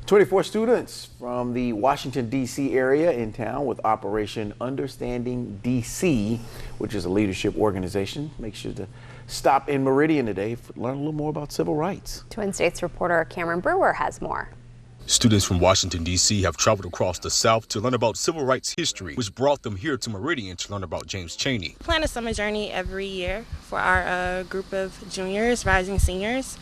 24 students from the Washington, D.C. area in town with Operation Understanding D.C., which is a leadership organization. Make sure to stop in Meridian today to learn a little more about civil rights. Twin States reporter Cameron Brewer has more. Students from Washington, D.C. have traveled across the South to learn about civil rights history, which brought them here to Meridian to learn about James Chaney. We plan a summer journey every year for our group of juniors, rising seniors,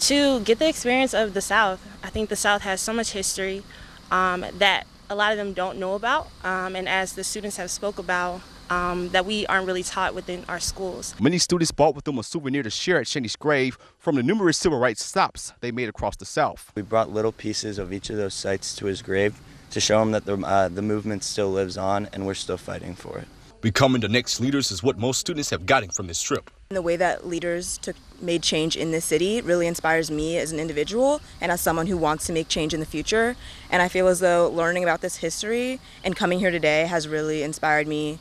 to get the experience of the South. I think the South has so much history that a lot of them don't know about, and as the students have spoke about, that we aren't really taught within our schools. Many students brought with them a souvenir to share at Chaney's grave from the numerous civil rights stops they made across the South. We brought little pieces of each of those sites to his grave to show him that the movement still lives on and we're still fighting for it. Becoming the next leaders is what most students have gotten from this trip. The way that leaders made change in this city really inspires me as an individual and as someone who wants to make change in the future. And I feel as though learning about this history and coming here today has really inspired me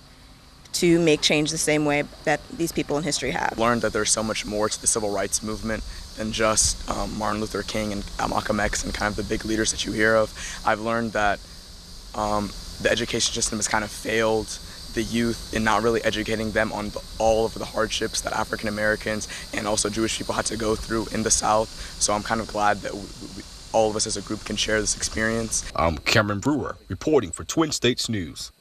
to make change the same way that these people in history have. Learned that there's so much more to the civil rights movement than just Martin Luther King and Malcolm X and kind of the big leaders that you hear of. I've learned that the education system has kind of failed the youth in not really educating them on all of the hardships that African Americans and also Jewish people had to go through in the South. So I'm kind of glad that all of us as a group can share this experience. I'm Cameron Brewer, reporting for Twin States News.